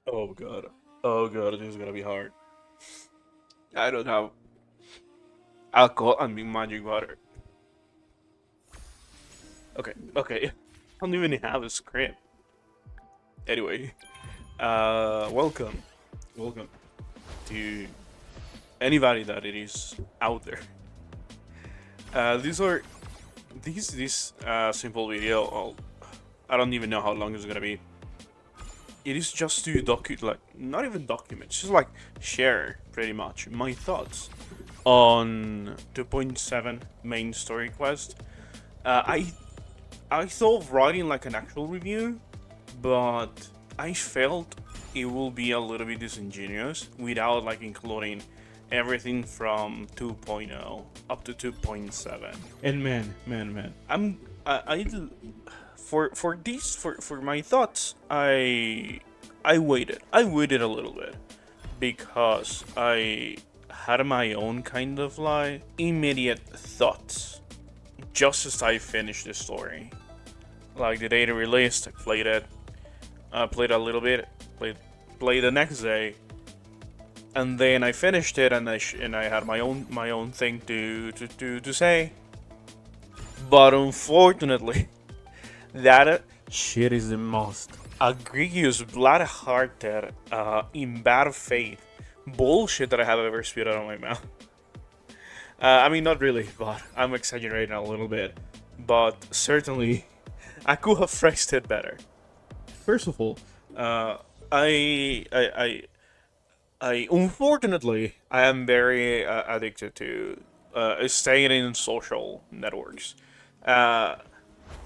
Oh god. Oh god, this is gonna be hard. I don't have alcohol and magic water. Okay, okay. I don't even have a script. Anyway, welcome. Welcome to anybody that it is out there. These are this simple video. I don't even know how long it's gonna be. It is just to not even document, just like share pretty much my thoughts on 2.7 main story quest. Uh, I I thought of writing like an actual review, but I felt it will be a little bit disingenuous without like including everything from 2.0 up to 2.7. And man, I for these for my thoughts, I waited. I waited a little bit because I had my own kind of like immediate thoughts just as I finished the story. Like the day it released, I played it, played a little bit, played the next day, and then I finished it, and I had my own thing to say. But unfortunately, that shit is the most egregious, blood-hearted, in bad faith bullshit that I have ever spewed out of my mouth. I mean, not really, but I'm exaggerating a little bit. But certainly, I could have phrased it better. First of all, uh, I, I, I, I unfortunately I am very addicted to staying in social networks, uh,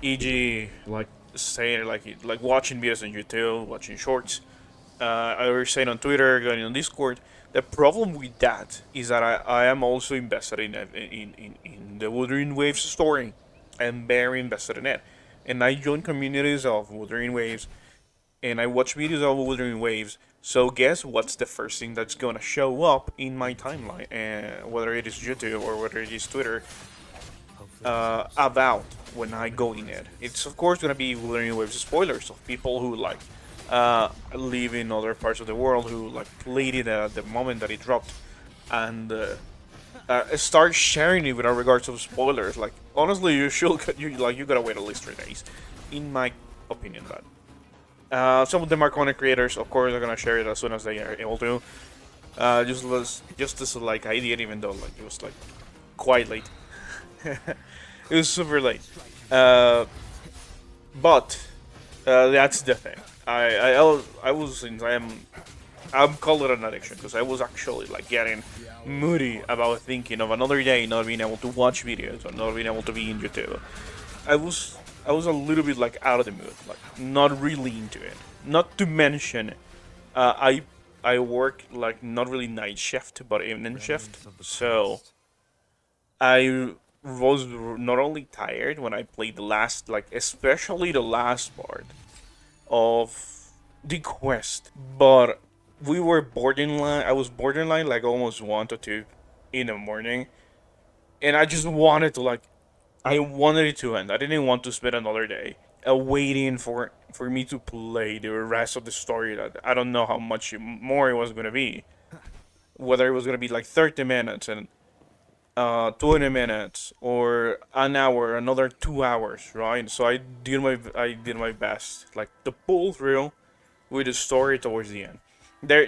e.g., like staying like watching videos on YouTube, watching shorts. I was saying on Twitter, going on Discord. The problem with that is that I am also invested in the Wuthering Waves story. I'm very invested in it, and I join communities of Wuthering Waves and I watch videos of Wuthering Waves. So guess what's the first thing that's gonna show up in my timeline, whether it is YouTube or whether it is Twitter, about when I go in it. It's of course gonna be Wuthering Waves spoilers of people who like live in other parts of the world who like played it at the moment that it dropped, and start sharing it without regards to spoilers. Like honestly, you gotta wait at least 3 days, in my opinion. But some of them are content creators, of course, they're gonna share it as soon as they are able to. Just as like I did, even though like it was like quite late. It was super late. Uh, but that's the thing. I was since I'm call it an addiction because I was actually like getting moody about thinking of another day not being able to watch videos or not being able to be in YouTube. I was I was a little bit like out of the mood, like not really into it. Not to mention, uh, I I work like not really night shift but evening shift, so I was not only tired when I played the last, like especially the last part of the quest, but we were borderline. I was borderline like almost 1 to 2 in the morning, and I just wanted to like I wanted it to end. I didn't want to spend another day waiting for me to play the rest of the story. That I don't know how much more it was gonna be. Whether it was gonna be like 30 minutes and 20 minutes or an hour, another 2 hours, right? So I did my best, like to pull through with the story towards the end. There,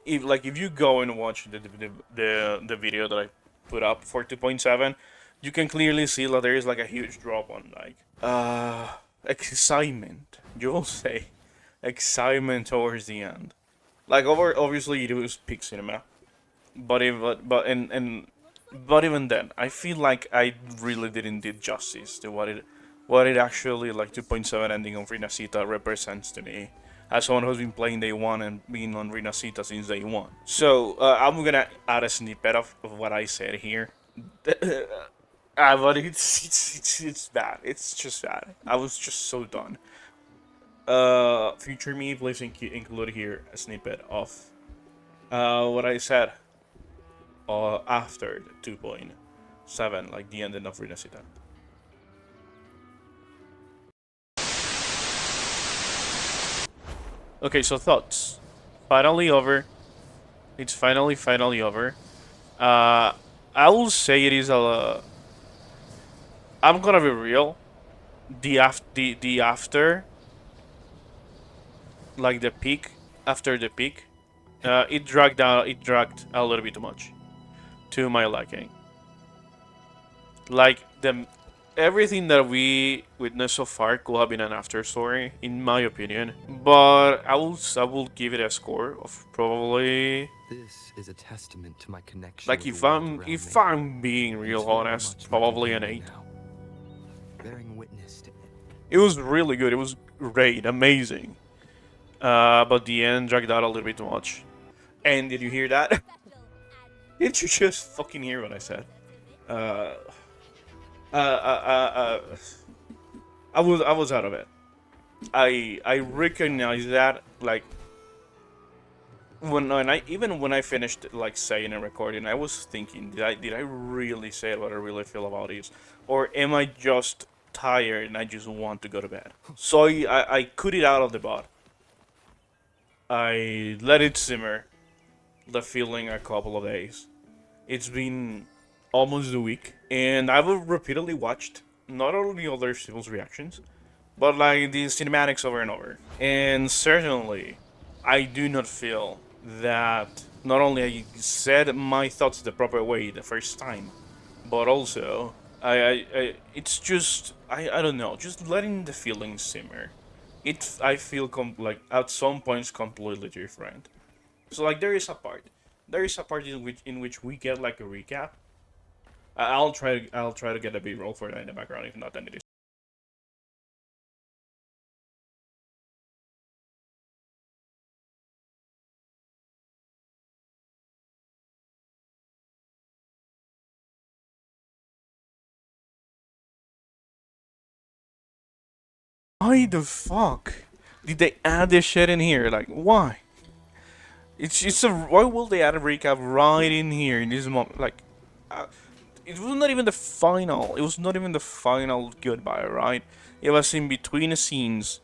if you go and watch the video that I put up for 2.7, you can clearly see that there is like a huge drop on like excitement. You'll say excitement towards the end. Like over obviously it was peak cinema, but even then, I feel like I really didn't do justice to what it actually like 2.7 ending on Rinasita represents to me as someone who's been playing day one and been on Rinasita since day one. So I'm gonna add a snippet of what I said here. But it's bad. It's just bad. I was just so done. Future me, please include here a snippet of what I said after the 2.7, like the ending of Rinasita. Okay, so thoughts. Finally over. It's finally over. Uh, I will say it is a. I'm gonna be real. The after, like the peak, after the peak, it dragged out. It dragged a little bit too much, to my liking. Like the everything that we witnessed so far could have been an after story, in my opinion. But I will give it a score of probably. This is a testament to my connection Like with the world around if me. I'm being And real it's very honest, much my probably an companion 8. now, bearing witness to It was really good. It was great, amazing. But the end dragged out a little bit too much. And did you hear that? Did you just fucking hear what I said? Uh, uh, uh, uh, uh, I was out of it. I recognize that like when I finished like saying and recording, I was thinking, did I really say what I really feel about this, or am I just tired and I just want to go to bed? So I cut it out of the bot. I let it simmer, the feeling a couple of days. It's been almost a week, and I've repeatedly watched not only other people's reactions, but like the cinematics over and over. And certainly, I do not feel that not only I said my thoughts the proper way the first time, but also I it's just I don't know, just letting the feelings simmer. I feel like at some points completely different. So like there is a part in which we get like a recap. I'll try to get a B-roll for that in the background. If not, then it is. Why the fuck did they add this shit in here? Like why? It's a why will they add a recap right in here in this moment? Like uh, it was not even the final. It was not even the final goodbye, right? It was in between the scenes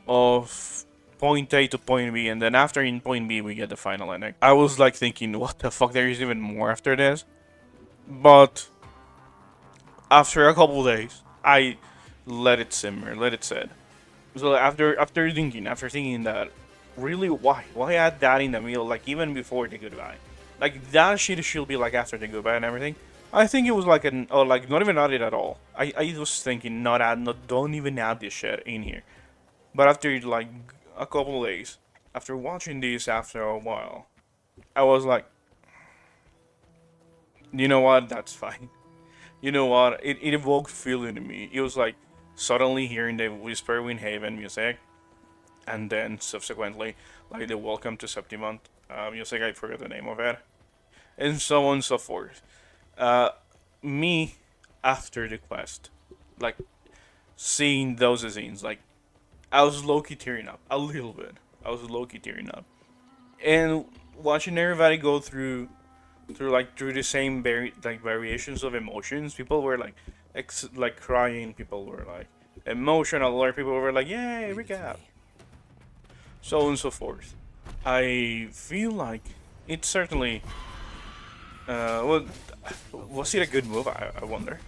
of point A to point B, and then after in point B we get the final ending. I was like thinking, what the fuck? There is even more after this. But after a couple days, I let it simmer, let it sit. So after thinking that, really, why add that in the middle? Like even before the goodbye, like that shit should be like after the goodbye and everything. I think it was like like not even added at all. I was thinking don't even add this shit in here. But after like a couple of days, after watching this after a while, I was like, you know what? That's fine. You know what? It evoked feeling in me. It was like suddenly hearing the Whisper Windhaven music, and then subsequently like the Welcome to Septimont music. I forgot the name of it, and so on and so forth. Uh, Me after the quest, like seeing those scenes, like I was low key tearing up a little bit. I was low key tearing up, and watching everybody go through the same variations of emotions. People were like like crying. People were like emotional, or people were like, "Yay, recap!" So on and so forth. I feel like it certainly. Well, was it a good move? I wonder.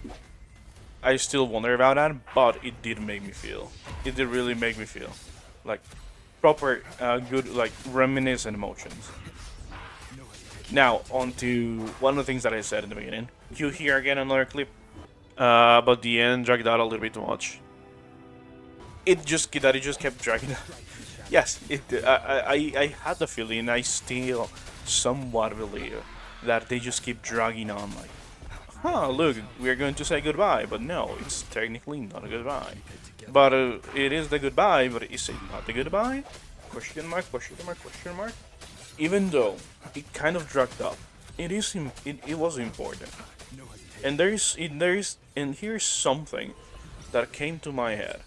I still wonder about that, but it did make me feel. It did really make me feel like proper, good, like reminiscent emotions. Now, on to one of the things that I said in the beginning. You hear again another clip, but the end dragged out a little bit too much. It just kept dragging. Yes, I had the feeling. I still somewhat believe that they just keep dragging on. Like, huh? Look, we're going to say goodbye, but no, it's technically not a goodbye. But it is the goodbye. But is it not the goodbye? Question mark? Question mark? Question mark? Even though it kind of dragged up, it was important. And and here's something that came to my head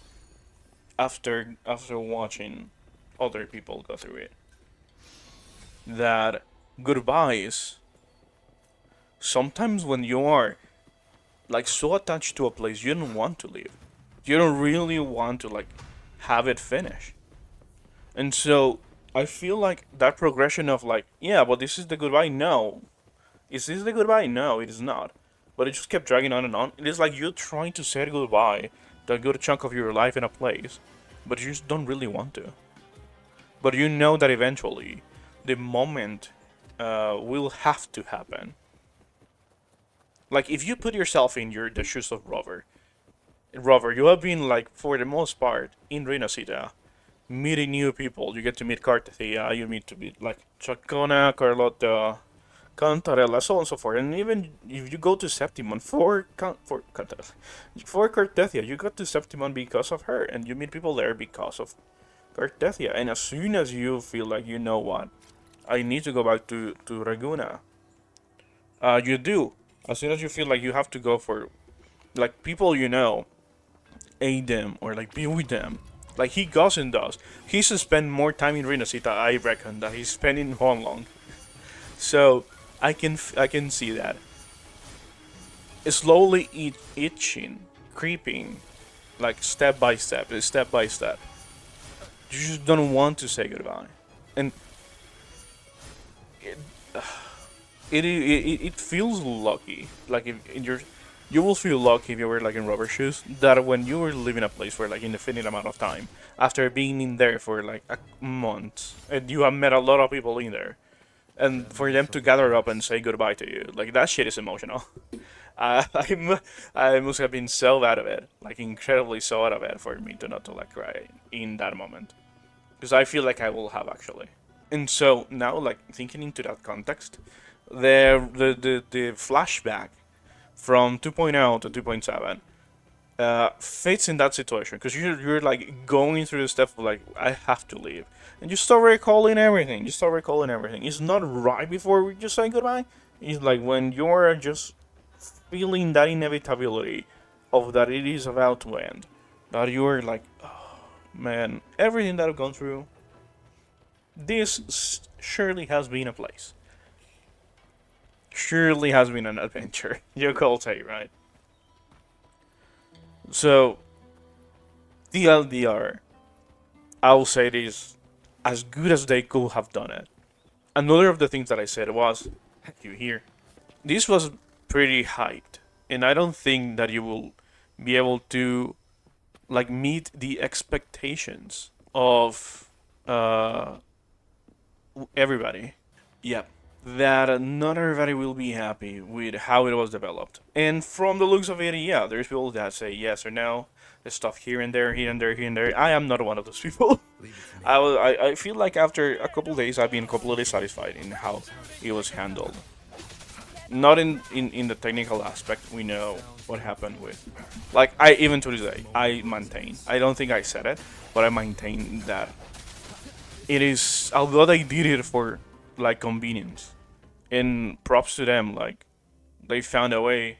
after watching other people go through it. That goodbyes, sometimes when you are like so attached to a place, you don't want to leave. You don't really want to like have it finish. And so I feel like that progression of like, yeah, but this is the goodbye. No, is this the goodbye? No, it is not. But it just kept dragging on and on. It is like you're trying to say goodbye to a good chunk of your life in a place, but you just don't really want to. But you know that eventually, the moment will have to happen. Like if you put yourself in the shoes of Rover, you have been like for the most part in Renacita, meeting new people. You get to meet Cartathea, you meet to meet like Chacona, Carlotta, Cantarella, so on and so forth. And even if you go to Septimon for Cartethia, you got to Septimon because of her, and you meet people there because of Cartethia. And as soon as you feel like you know what, I need to go back to Raguna, you do. As soon as you feel like you have to go for like people you know, aid them or like be with them. Like he goes and does. He's spent more time in Renacita, I reckon, that he's spent in Honglong. So I can see that. Slowly itching, creeping, like step by step, step by step. You just don't want to say goodbye, and it it feels lucky. Like if in your you will feel lucky if you were like in rubber shoes that when you were living a place for like indefinite amount of time after being in there for like a month and you have met a lot of people in there and for them to gather up and say goodbye to you, like that shit is emotional. I must have been so out of it, like incredibly so out of it for me to not to like cry in that moment, because I feel like I will have actually. And so now, like thinking into that context, the flashback from 2.0 to 2.7 fits in that situation because you're like going through the step of like I have to leave, and you start recalling everything. You start recalling everything. It's not right before we just say goodbye. It's like when you're just feeling that inevitability of that it is about to end. That you're like, oh, man, everything that I've gone through. This surely has been a place. Surely has been an adventure. You could say, right? So, the LDR, I will say it is as good as they could have done it. Another of the things that I said was, you hear, this was pretty hyped, and I don't think that you will be able to like meet the expectations of everybody. Yep. That not everybody will be happy with how it was developed. And from the looks of it, yeah, there's people that say yes or no. There's stuff here and there, here and there, here and there. I am not one of those people. I feel like after a couple days, I've been completely satisfied in how it was handled. Not in the technical aspect, we know what happened with. Like, I even to this day, I maintain. I don't think I said it, but I maintain that it is, although they did it for like convenience, and props to them, like they found a way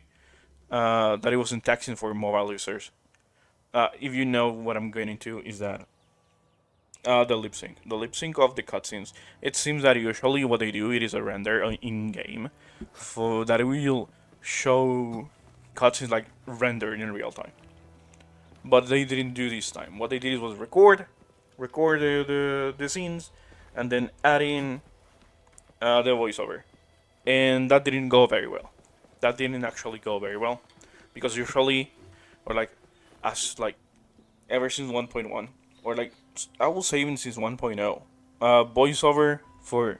that it wasn't taxing for mobile users. If you know what I'm getting to, is that the lip sync of the cutscenes. It seems that usually what they do it is a render in game, for that it will show cutscenes like rendered in real time. But they didn't do this time. What they did was record the scenes, and then add in the voiceover, and that didn't go very well. That didn't actually go very well, because usually, or like, as like, ever since 1.1, or like I will say even since 1.0, voiceover for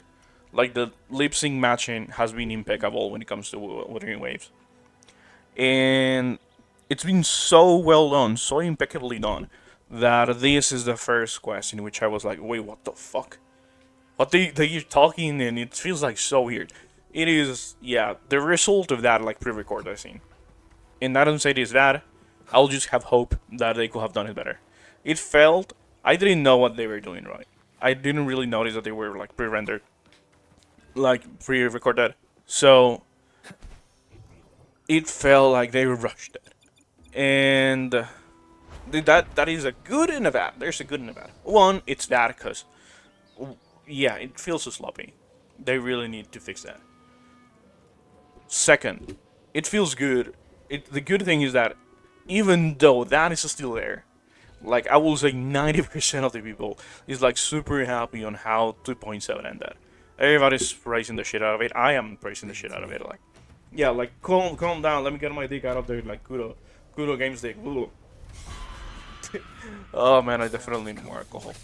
like the lip sync matching has been impeccable when it comes to Wuthering Waves, and it's been so well done, so impeccably done, that this is the first quest in which I was like, wait, what the fuck? But they're talking and it feels like so weird. It is, yeah, the result of that, like, pre-recorded scene. And I don't say this bad, I'll just have hope that they could have done it better. It felt, I didn't know what they were doing right. I didn't really notice that they were, like, pre-rendered. Like, pre-recorded. So, it felt like they rushed it. And that is a good and a bad. There's a good and a bad. One, it's bad because, yeah, it feels so sloppy. They really need to fix that. Second, it feels good. The good thing is that even though that is still there, Like, I will say 90% of the people is like super happy on how 2.7 ended. Everybody's praising the shit out of it. I am praising the shit out of it. Like, yeah, like calm down. Let me get my dick out of there. Like, Kuro Games dick. Ooh. Oh man, I definitely need more alcohol.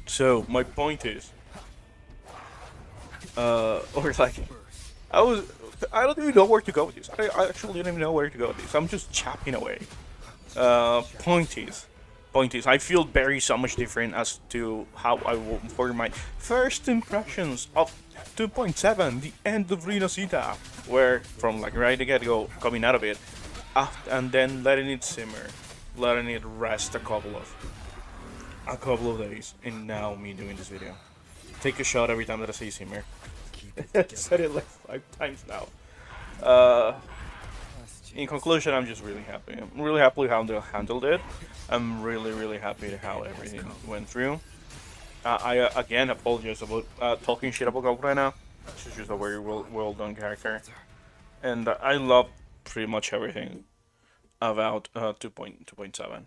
So my point is, or like, I was, I don't even know where to go with this. I actually don't even know where to go with this. I'm just chapping away. Point is, I feel very so much different as to how I will for my first impressions of 2.7, the end of Reno Zeta, where from like right to get go coming out of it, and then letting it simmer, letting it rest a couple of days, and now me doing this video. Take a shot every time that I say simmer. Said it like 5 times now. In conclusion, I'm just really happy. I'm really happy how they handled it. I'm really happy how everything went through. I again apologize about talking shit about Goku right now. She's just a very well done character, and I love pretty much everything about 2.7.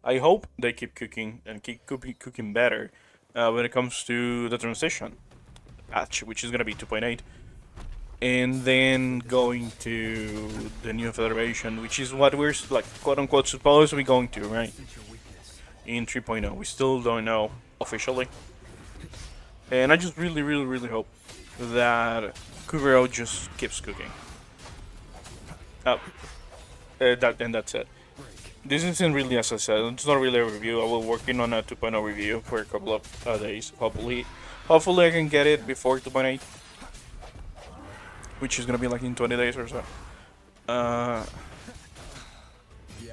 I hope they keep cooking and keep cooking better when it comes to the transition patch, which is gonna be 2.8. And then going to the new federation, which is what we're like quote unquote supposed to be going to, right? In 3.0, we still don't know officially, and I just really hope that KURO just keeps cooking. That's it. This isn't really, as I said, it's not really a review. I will working on a 2.0 review for a couple of days. Hopefully I can get it before 2.8. Which is gonna be like in 20 days or so.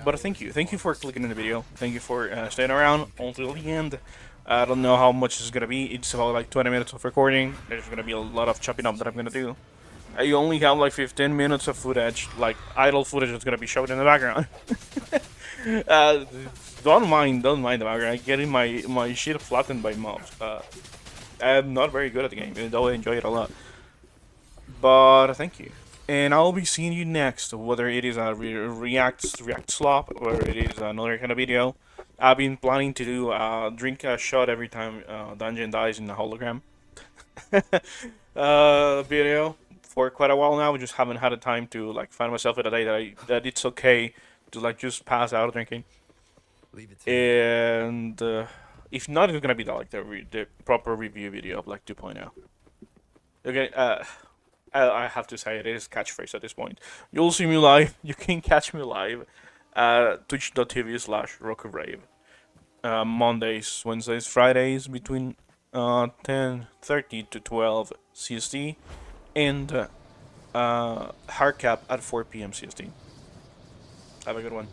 But thank you for clicking in the video. Thank you for staying around until the end. I don't know how much it's gonna be. It's about like 20 minutes of recording. There's gonna be a lot of chopping up that I'm gonna do. I only have like 15 minutes of footage, like idle footage that's gonna be shown in the background. Don't mind the background. I'm getting my shit flattened by mobs. I'm not very good at the game, even though I enjoy it a lot. But thank you. And I'll be seeing you next, whether it is a react slop or it is another kind of video. I've been planning to do drink a shot every time Dungeon dies in the hologram video for quite a while now. We just haven't had the time to like find myself at a day that it's okay to like just pass out drinking. And if not, it's gonna be like the proper review video of like 2.0. Okay. I have to say it is catchphrase at this point. You'll see me live. You can catch me live at twitch.tv/RokuRave. Mondays, Wednesdays, Fridays between 10:30 to 12 CST, and hardcap at 4 p.m. CST. Have a good one.